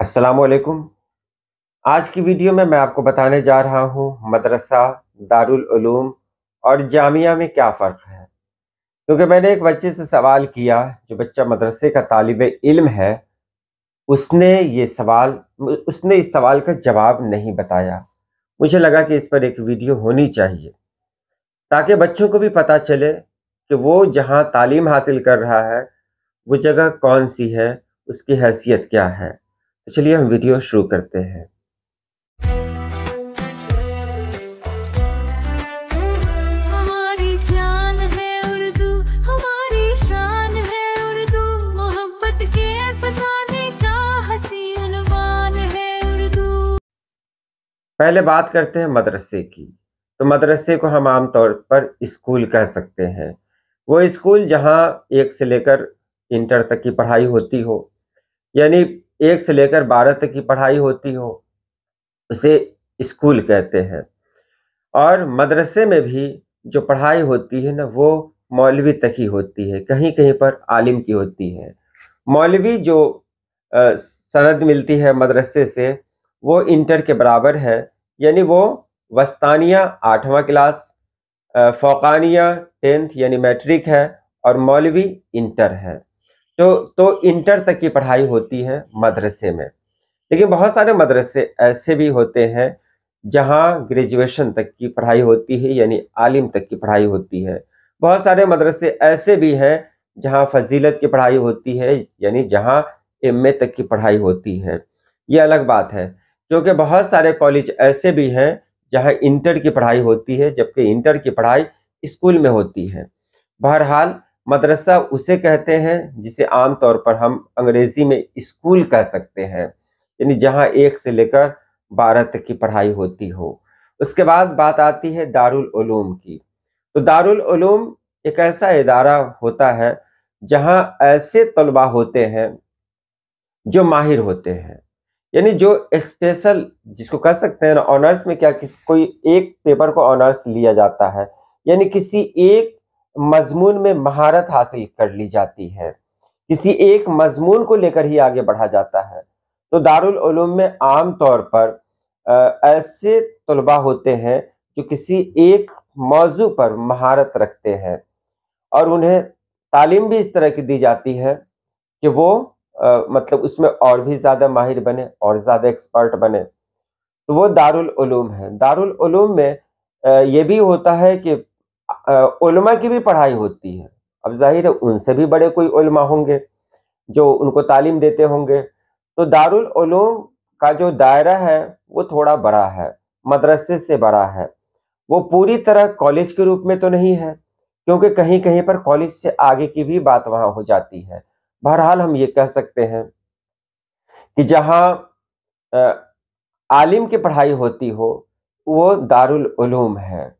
अस्सलाम वालेकुम। आज की वीडियो में मैं आपको बताने जा रहा हूँ मदरसा, दारुल उलूम और जामिया में क्या फ़र्क है। क्योंकि मैंने एक बच्चे से सवाल किया, जो बच्चा मदरसे का तालिब इल्म है, उसने उसने इस सवाल का जवाब नहीं बताया। मुझे लगा कि इस पर एक वीडियो होनी चाहिए, ताकि बच्चों को भी पता चले कि वो जहाँ तालीम हासिल कर रहा है, वो जगह कौन सी है, उसकी हैसियत क्या है। तो चलिए हम वीडियो शुरू करते हैं। हमारी जान है उर्दू, हमारी शान है उर्दू, मोहब्बत के फसाने का हंसी उन्वान है उर्दू। पहले बात करते हैं मदरसे की। तो मदरसे को हम आम तौर पर स्कूल कह सकते हैं। वो स्कूल जहाँ 1 से लेकर इंटर तक की पढ़ाई होती हो, यानी 1 से लेकर 12 तक की पढ़ाई होती हो, उसे स्कूल कहते हैं। और मदरसे में भी जो पढ़ाई होती है ना, वो मौलवी तक ही होती है, कहीं कहीं पर आलिम की होती है। मौलवी जो सनद मिलती है मदरसे से, वो इंटर के बराबर है, यानी वो वस्तानिया 8वां क्लास, फ़ौक़ानिया 10th यानी मैट्रिक है, और मौलवी इंटर है। तो इंटर तक की पढ़ाई होती है मदरसे में। लेकिन बहुत सारे मदरसे ऐसे भी होते हैं जहाँ ग्रेजुएशन तक की पढ़ाई होती है, यानी आलिम तक की पढ़ाई होती है। बहुत सारे मदरसे ऐसे भी हैं जहाँ फजीलत की पढ़ाई होती है, यानी जहाँ एमए तक की पढ़ाई होती है। ये अलग बात है, क्योंकि बहुत सारे कॉलेज ऐसे भी हैं जहाँ इंटर की पढ़ाई होती है, जबकि इंटर की पढ़ाई स्कूल में होती है। बहरहाल मदरसा उसे कहते हैं जिसे आम तौर पर हम अंग्रेजी में स्कूल कह सकते हैं, यानी जहाँ 1 से लेकर 12 तक की पढ़ाई होती हो। उसके बाद बात आती है दारुल उलूम की। तो दारुल उलूम एक ऐसा इदारा होता है जहाँ ऐसे तलबा होते हैं जो माहिर होते हैं, यानी जो स्पेशल, जिसको कह सकते हैं ना ऑनर्स में, क्या कोई एक पेपर को ऑनर्स लिया जाता है, यानी किसी एक मजमून में महारत हासिल कर ली जाती है, किसी एक मजमून को लेकर ही आगे बढ़ा जाता है। तो दारुल उलूम में आम तौर पर ऐसे तलबा होते हैं जो किसी एक मौजू पर महारत रखते हैं, और उन्हें तालीम भी इस तरह की दी जाती है कि वो मतलब उसमें और भी ज़्यादा माहिर बने और ज़्यादा एक्सपर्ट बने। तो वो दारुल उलूम है। दारुल उलूम में ये भी होता है कि उलमा की भी पढ़ाई होती है। अब ज़ाहिर है उनसे भी बड़े कोई उलमा होंगे जो उनको तालीम देते होंगे। तो दारुल उलूम का जो दायरा है वो थोड़ा बड़ा है, मदरसे से बड़ा है। वो पूरी तरह कॉलेज के रूप में तो नहीं है, क्योंकि कहीं कहीं पर कॉलेज से आगे की भी बात वहाँ हो जाती है। बहरहाल हम ये कह सकते हैं कि जहाँ आलिम की पढ़ाई होती हो, वो दारुल उलूम है,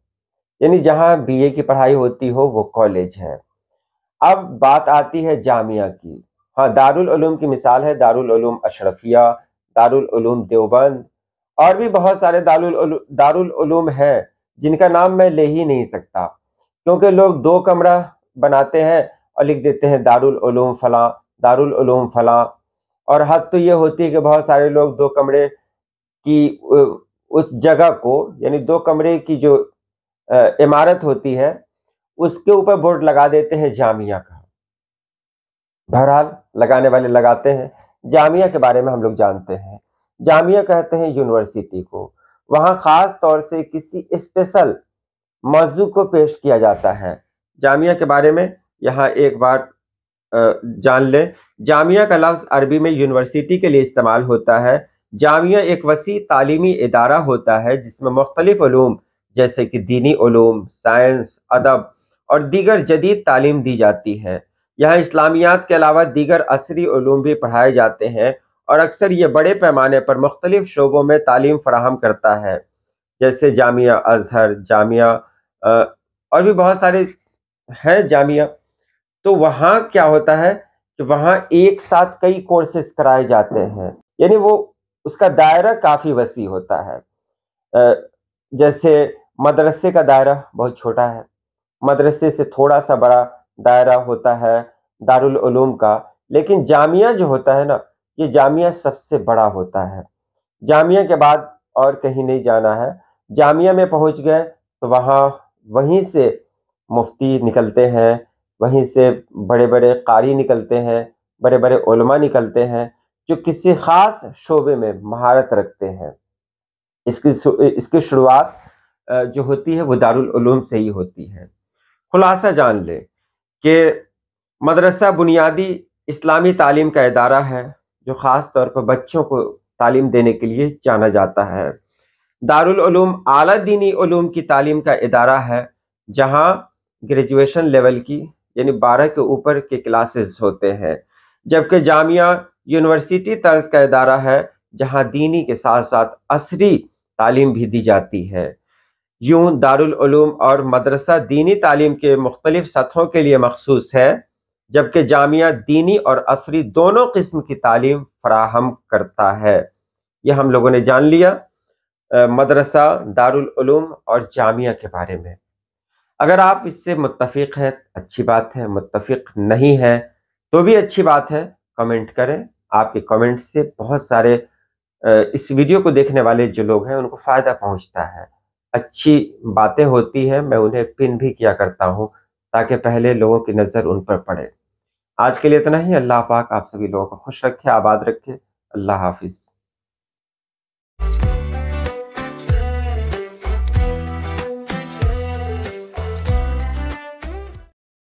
यानी जहाँ बीए की पढ़ाई होती हो वो कॉलेज है। अब बात आती है जामिया की। हाँ, दारुल उलूम की मिसाल है दारुल उलूम अशरफिया, दारुल उलूम देवबंद, और भी बहुत सारे दारुल उलूम है जिनका नाम मैं ले ही नहीं सकता, क्योंकि लोग 2 कमरा बनाते हैं और लिख देते हैं दारुल उलूम फलां, दारुल उलूम फलां। और हद तो ये होती है कि बहुत सारे लोग 2 कमरे की उस जगह को, यानी 2 कमरे की जो इमारत होती है, उसके ऊपर बोर्ड लगा देते हैं जामिया का। बहरहाल लगाने वाले लगाते हैं। जामिया के बारे में हम लोग जानते हैं, जामिया कहते हैं यूनिवर्सिटी को। वहाँ खास तौर से किसी स्पेशल मौजू को पेश किया जाता है। जामिया के बारे में यहाँ एक बार जान लें। जामिया का लफ्ज़ अरबी में यूनिवर्सिटी के लिए इस्तेमाल होता है। जामिया एक वसी तालीमी इदारा होता है जिसमें मुख्तलिफ उलूम जैसे कि दीनी उलूम, साइंस, अदब और दीगर जदीद तालीम दी जाती है। यहाँ इस्लामियात के अलावा दीगर असरी उलूम भी पढ़ाए जाते हैं, और अक्सर ये बड़े पैमाने पर मुख्तलिफ शोबों में तालीम फराहम करता है, जैसे जामिया अजहर, जामिया और भी बहुत सारे हैं जामिया। तो वहाँ क्या होता है कि वहाँ एक साथ कई कोर्सेज कराए जाते हैं, यानी वो उसका दायरा काफ़ी वसी होता है। जैसे मदरसे का दायरा बहुत छोटा है, मदरसे से थोड़ा सा बड़ा दायरा होता है दारुल उलूम का। लेकिन जामिया जो होता है ना, یہ جامعہ سب سے بڑا ہوتا ہے۔ جامعہ کے بعد اور کہیں نہیں جانا ہے۔ جامعہ میں پہنچ گئے تو وہیں سے مفتی نکلتے ہیں، وہیں سے بڑے بڑے قاری نکلتے ہیں، بڑے بڑے علماء نکلتے ہیں جو کسی خاص شعبے میں مہارت رکھتے ہیں۔ اس کی شروعات جو ہوتی ہے وہ دارالعلوم سے ہی ہوتی ہے۔ خلاصہ جان لیں کہ مدرسہ بنیادی اسلامی تعلیم کا ادارہ ہے جو خاص طور پر بچوں کو تعلیم دینے کے لیے جانا جاتا ہے۔ دارالعلوم اعلیٰ دینی علوم کی تعلیم کا ادارہ ہے جہاں گریجویشن لیول کی یعنی 12 کے اوپر کے کلاسز ہوتے ہیں، جبکہ جامعہ یونیورسٹی طرز کا ادارہ ہے جہاں دینی کے ساتھ ساتھ عصری تعلیم بھی دی جاتی ہے۔ یوں دارالعلوم اور مدرسہ دینی تعلیم کے مختلف سطحوں کے لیے مخصوص ہے، جبکہ جامعہ دینی اور عصری دونوں قسم کی تعلیم فراہم کرتا ہے۔ یہ ہم لوگوں نے جان لیا مدرسہ، دارالعلوم اور جامعہ کے بارے میں۔ اگر آپ اس سے متفق ہیں اچھی بات ہے، متفق نہیں ہے تو بھی اچھی بات ہے، کمنٹ کریں۔ آپ کے کمنٹ سے بہت سارے اس ویڈیو کو دیکھنے والے جو لوگ ہیں ان کو فائدہ پہنچتا ہے، اچھی باتیں ہوتی ہیں، میں انہیں پن بھی کیا کرتا ہوں تاکہ پہلے لوگوں کی نظر ان پر پڑے۔ آج کے لیے اتنا ہی۔ اللہ پاک آپ سبھی لوگوں کو خوش رکھے، آباد رکھے۔ اللہ حافظ۔